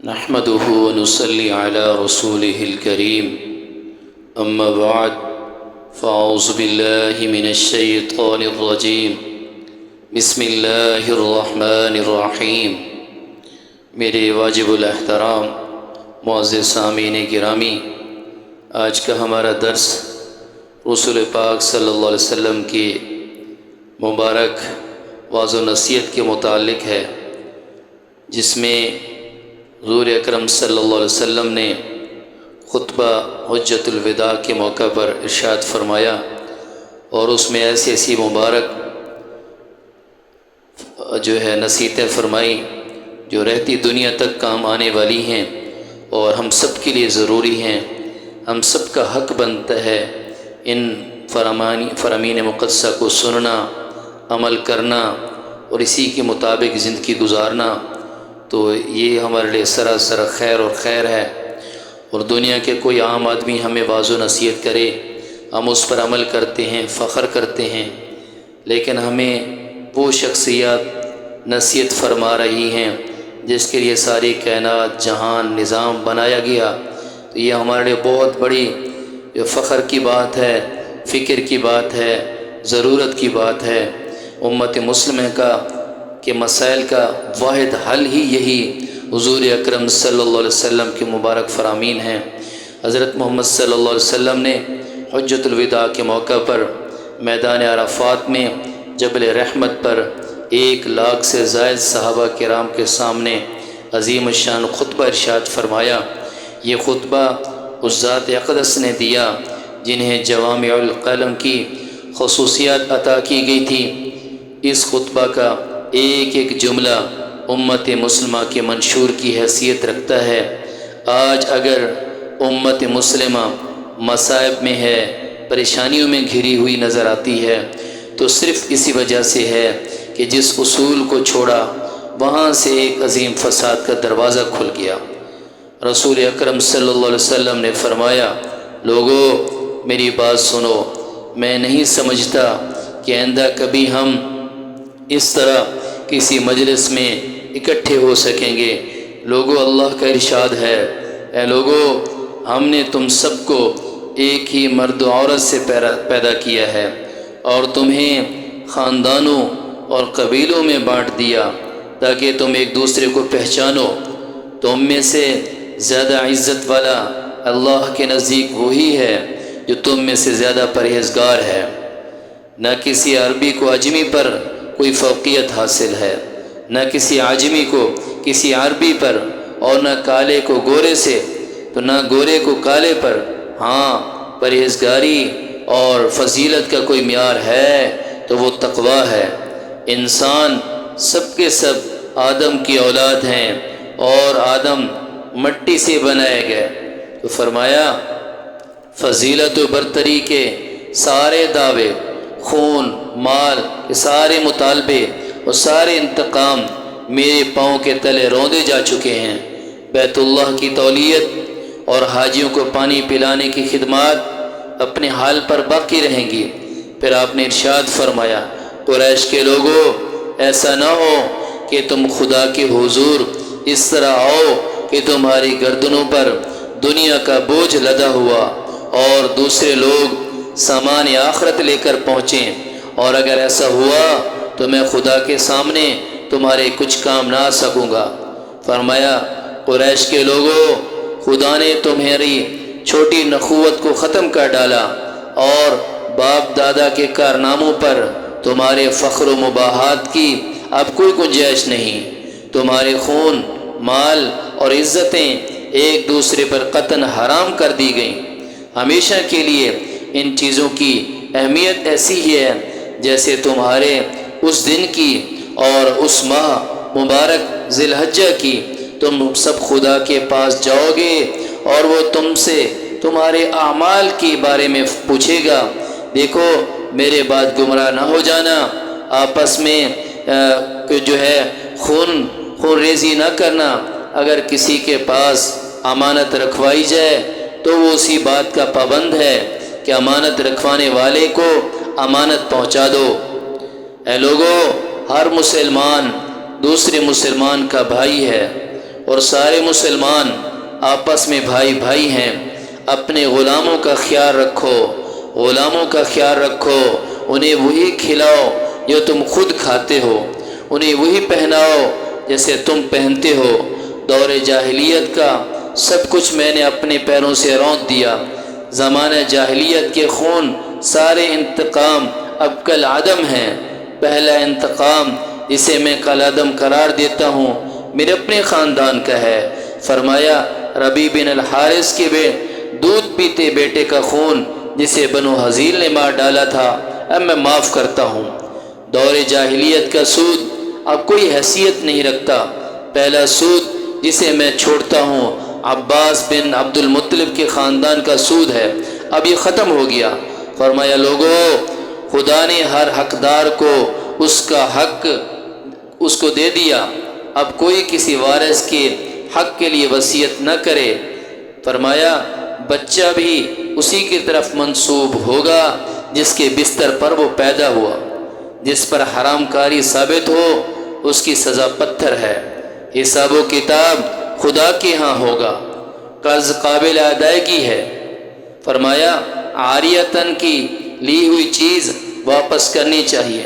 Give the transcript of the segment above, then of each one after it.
نحمده ونصلي على رسوله الكريم أما بعد فأعوذ بالله من الشيطان الرجيم بسم الله الرحمن الرحیم۔ میرے واجب الاحترام معزز سامعین گرامی، آج کا ہمارا درس رسول پاک صلی اللہ علیہ وسلم کی مبارک واعظ و نصیحت کے متعلق ہے، جس میں حضور اکرم صلی اللہ علیہ وسلم نے خطبہ حجۃ الوداع کے موقع پر ارشاد فرمایا، اور اس میں ایسی ایسی مبارک نصیحتیں فرمائی جو رہتی دنیا تک کام آنے والی ہیں اور ہم سب کے لیے ضروری ہیں۔ ہم سب کا حق بنتا ہے ان فرامین مقدسہ کو سننا، عمل کرنا اور اسی کے مطابق زندگی گزارنا، تو یہ ہمارے لیے سراسر خیر اور خیر ہے۔ اور دنیا کے کوئی عام آدمی ہمیں واعظ و نصیحت کرے، ہم اس پر عمل کرتے ہیں، فخر کرتے ہیں، لیکن ہمیں وہ شخصیات نصیحت فرما رہی ہیں جس کے لیے ساری کائنات، جہان، نظام بنایا گیا، تو یہ ہمارے لیے بہت بڑی فخر کی بات ہے، فکر کی بات ہے، ضرورت کی بات ہے۔ امت مسلمہ کے مسائل کا واحد حل ہی یہی حضور اکرم صلی اللہ علیہ وسلم کے مبارک فرامین ہیں۔ حضرت محمد صلی اللہ علیہ وسلم نے حجۃ الوداع کے موقع پر میدان عرفات میں جبل رحمت پر 1,00,000 سے زائد صحابہ کرام کے سامنے عظیم الشان خطبہ ارشاد فرمایا۔ یہ خطبہ اس ذات اقدس نے دیا جنہیں جوامع القلم کی خصوصیات عطا کی گئی تھی۔ اس خطبہ کا ایک ایک جملہ امت مسلمہ کے منشور کی حیثیت رکھتا ہے۔ آج اگر امت مسلمہ مصائب میں ہے، پریشانیوں میں گھری ہوئی نظر آتی ہے، تو صرف اسی وجہ سے ہے کہ جس اصول کو چھوڑا وہاں سے ایک عظیم فساد کا دروازہ کھل گیا۔ رسول اکرم صلی اللہ علیہ وسلم نے فرمایا، لوگو میری بات سنو، میں نہیں سمجھتا کہ آئندہ کبھی ہم اس طرح کسی مجلس میں اکٹھے ہو سکیں گے۔ لوگو اللہ کا ارشاد ہے، اے لوگو ہم نے تم سب کو ایک ہی مرد و عورت سے پیدا کیا ہے اور تمہیں خاندانوں اور قبیلوں میں بانٹ دیا تاکہ تم ایک دوسرے کو پہچانو۔ تم میں سے زیادہ عزت والا اللہ کے نزدیک وہی ہے جو تم میں سے زیادہ پرہیزگار ہے۔ نہ کسی عربی کو عجمی پر کوئی فوقیت حاصل ہے، نہ کسی عجمی کو کسی عربی پر، اور نہ کالے کو گورے سے تو نہ گورے کو کالے پر۔ ہاں، پرہیزگاری اور فضیلت کا کوئی معیار ہے تو وہ تقوی ہے۔ انسان سب کے سب آدم کی اولاد ہیں اور آدم مٹی سے بنائے گئے، تو فرمایا فضیلت و برتری کے سارے دعوے، خون، مال کے سارے مطالبے اور سارے انتقام میرے پاؤں کے تلے روندے جا چکے ہیں۔ بیت اللہ کی تولیت اور حاجیوں کو پانی پلانے کی خدمات اپنے حال پر باقی رہیں گی۔ پھر آپ نے ارشاد فرمایا، قریش کے لوگوں، ایسا نہ ہو کہ تم خدا کے حضور اس طرح آؤ کہ تمہاری گردنوں پر دنیا کا بوجھ لدا ہوا اور دوسرے لوگ سامان آخرت لے کر پہنچیں، اور اگر ایسا ہوا تو میں خدا کے سامنے تمہارے کچھ کام نہ آ سکوں گا۔ فرمایا، قریش کے لوگوں، خدا نے تمہاری چھوٹی نخوت کو ختم کر ڈالا اور باپ دادا کے کارناموں پر تمہارے فخر و مباحات کی اب کوئی گنجائش نہیں۔ تمہارے خون، مال اور عزتیں ایک دوسرے پر قطعاً حرام کر دی گئیں۔ ہمیشہ کے لیے ان چیزوں کی اہمیت ایسی ہی ہے جیسے تمہارے اس دن کی اور اس ماہ مبارک ذی الحجہ کی۔ تم سب خدا کے پاس جاؤ گے اور وہ تم سے تمہارے اعمال کے بارے میں پوچھے گا۔ دیکھو میرے بعد گمراہ نہ ہو جانا، آپس میں خون ریزی نہ کرنا۔ اگر کسی کے پاس امانت رکھوائی جائے تو وہ اسی بات کا پابند ہے کہ امانت رکھوانے والے کو امانت پہنچا دو۔ اے لوگو، ہر مسلمان دوسرے مسلمان کا بھائی ہے اور سارے مسلمان آپس میں بھائی بھائی ہیں۔ اپنے غلاموں کا خیال رکھو، غلاموں کا خیال رکھو، انہیں وہی کھلاؤ جو تم خود کھاتے ہو، انہیں وہی پہناؤ جیسے تم پہنتے ہو۔ دور جاہلیت کا سب کچھ میں نے اپنے پیروں سے رونت دیا۔ زمانہ جاہلیت کے خون سارے انتقام اب کل عدم ہیں۔ پہلا انتقام جسے میں کل عدم قرار دیتا ہوں میرے اپنے خاندان کا ہے۔ فرمایا ربیع بن الحارث کے دودھ پیتے بیٹے کا خون جسے بنو حزیل نے مار ڈالا تھا اب میں معاف کرتا ہوں۔ دور جاہلیت کا سود اب کوئی حیثیت نہیں رکھتا۔ پہلا سود جسے میں چھوڑتا ہوں عباس بن عبد المطلب کے خاندان کا سود ہے، اب یہ ختم ہو گیا۔ فرمایا لوگو، خدا نے ہر حقدار کو اس کا حق اس کو دے دیا، اب کوئی کسی وارث کے حق کے لیے وصیت نہ کرے۔ فرمایا بچہ بھی اسی کی طرف منسوب ہوگا جس کے بستر پر وہ پیدا ہوا۔ جس پر حرام کاری ثابت ہو اس کی سزا پتھر ہے۔ حساب و کتاب خدا کے ہاں ہوگا، قرض قابل ادائیگی ہے۔ فرمایا عاریتاً کی لی ہوئی چیز واپس کرنی چاہیے۔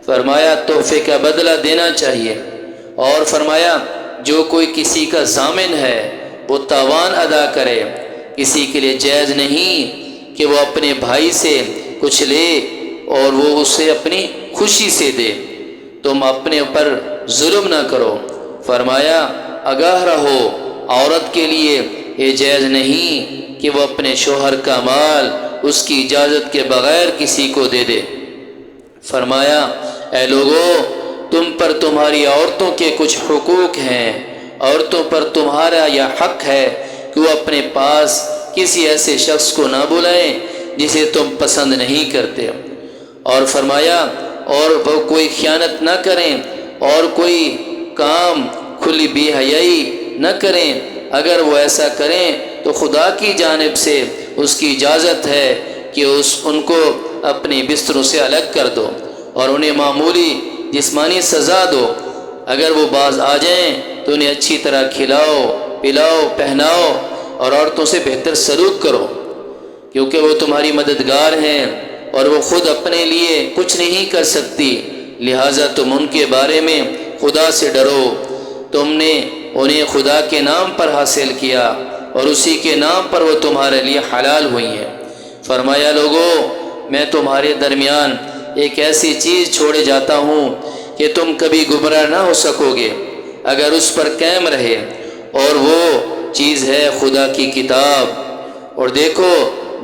فرمایا تحفے کا بدلہ دینا چاہیے۔ اور فرمایا جو کوئی کسی کا ضامن ہے وہ تاوان ادا کرے۔ کسی کے لیے جائز نہیں کہ وہ اپنے بھائی سے کچھ لے اور وہ اسے اپنی خوشی سے دے۔ تم اپنے اوپر ظلم نہ کرو۔ فرمایا آگاہ رہو، عورت کے لیے یہ جائز نہیں کہ وہ اپنے شوہر کا مال اس کی اجازت کے بغیر کسی کو دے دے۔ فرمایا اے لوگو، تم پر تمہاری عورتوں کے کچھ حقوق ہیں، عورتوں پر تمہارا یہ حق ہے کہ وہ اپنے پاس کسی ایسے شخص کو نہ بلائیں جسے تم پسند نہیں کرتے۔ اور فرمایا اور وہ کوئی خیانت نہ کریں اور کوئی کام کھلی بے حیائی نہ کریں۔ اگر وہ ایسا کریں تو خدا کی جانب سے اس کی اجازت ہے کہ ان کو اپنے بستروں سے الگ کر دو اور انہیں معمولی جسمانی سزا دو۔ اگر وہ باز آ جائیں تو انہیں اچھی طرح کھلاؤ، پلاؤ، پہناؤ اور عورتوں سے بہتر سلوک کرو، کیونکہ وہ تمہاری مددگار ہیں اور وہ خود اپنے لیے کچھ نہیں کر سکتی، لہٰذا تم ان کے بارے میں خدا سے ڈرو۔ تم نے انہیں خدا کے نام پر حاصل کیا اور اسی کے نام پر وہ تمہارے لیے حلال ہوئی ہیں۔ فرمایا لوگو، میں تمہارے درمیان ایک ایسی چیز چھوڑے جاتا ہوں کہ تم کبھی گمراہ نہ ہو سکو گے اگر اس پر قائم رہے، اور وہ چیز ہے خدا کی کتاب۔ اور دیکھو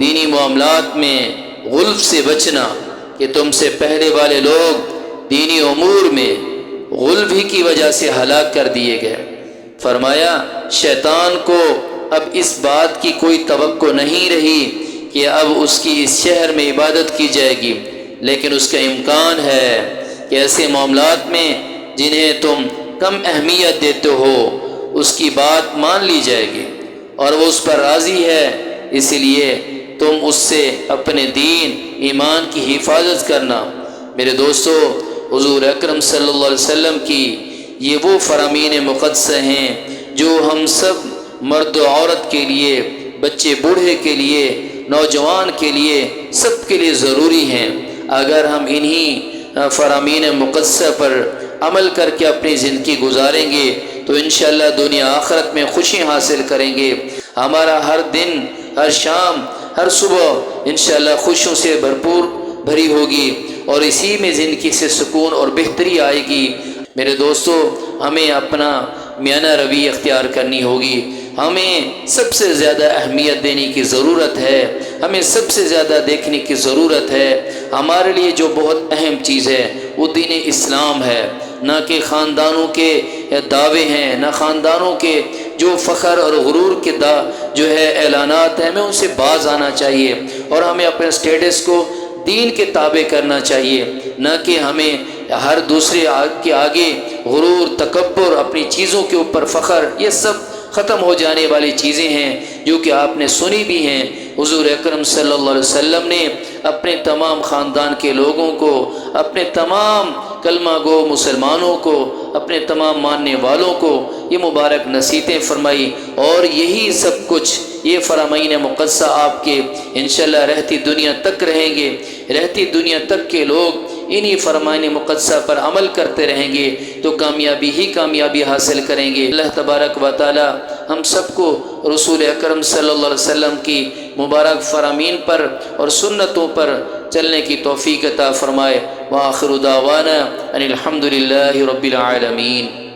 دینی معاملات میں غلف سے بچنا، کہ تم سے پہلے والے لوگ دینی امور میں غلف ہی کی وجہ سے ہلاک کر دیے گئے۔ فرمایا شیطان کو اب اس بات کی کوئی توقع نہیں رہی کہ اب اس کی اس شہر میں عبادت کی جائے گی، لیکن اس کا امکان ہے کہ ایسے معاملات میں جنہیں تم کم اہمیت دیتے ہو اس کی بات مان لی جائے گی اور وہ اس پر راضی ہے، اس لیے تم اس سے اپنے دین ایمان کی حفاظت کرنا۔ میرے دوستو، حضور اکرم صلی اللہ علیہ وسلم کی یہ وہ فرامین مقدسہ ہیں جو ہم سب مرد و عورت کے لیے، بچے بوڑھے کے لیے، نوجوان کے لیے، سب کے لیے ضروری ہیں۔ اگر ہم انہی فرامین مقدسہ پر عمل کر کے اپنی زندگی گزاریں گے تو انشاءاللہ دنیا آخرت میں خوشی حاصل کریں گے۔ ہمارا ہر دن، ہر شام، ہر صبح انشاءاللہ خوشیوں سے بھرپور بھری ہوگی اور اسی میں زندگی سے سکون اور بہتری آئے گی۔ میرے دوستو، ہمیں اپنا میانہ روی اختیار کرنی ہوگی۔ ہمیں سب سے زیادہ اہمیت دینے کی ضرورت ہے، ہمیں سب سے زیادہ دیکھنے کی ضرورت ہے۔ ہمارے لیے جو بہت اہم چیز ہے وہ دین اسلام ہے، نہ کہ خاندانوں کے دعوے ہیں، نہ خاندانوں کے جو فخر اور غرور کے جو ہے اعلانات ہیں، ہمیں ان سے باز آنا چاہیے اور ہمیں اپنے سٹیٹس کو دین کے تابع کرنا چاہیے، نہ کہ ہمیں ہر دوسرے کے آگے غرور، تکبر، اپنی چیزوں کے اوپر فخر، یہ سب ختم ہو جانے والی چیزیں ہیں جو کہ آپ نے سنی بھی ہیں۔ حضور اکرم صلی اللہ علیہ وسلم نے اپنے تمام خاندان کے لوگوں کو، اپنے تمام کلمہ گو مسلمانوں کو، اپنے تمام ماننے والوں کو یہ مبارک نصیحتیں فرمائی، اور یہی سب کچھ یہ فرامین مقدسہ آپ کے انشاءاللہ رہتی دنیا تک رہیں گے۔ رہتی دنیا تک کے لوگ انہی فرمان مقدسہ پر عمل کرتے رہیں گے تو کامیابی ہی کامیابی حاصل کریں گے۔ اللہ تبارک و تعالی ہم سب کو رسول اکرم صلی اللہ علیہ وسلم کی مبارک فرامین پر اور سنتوں پر چلنے کی توفیق عطا فرمائے۔ وآخر دعوانا ان الحمد للہ رب العالمین۔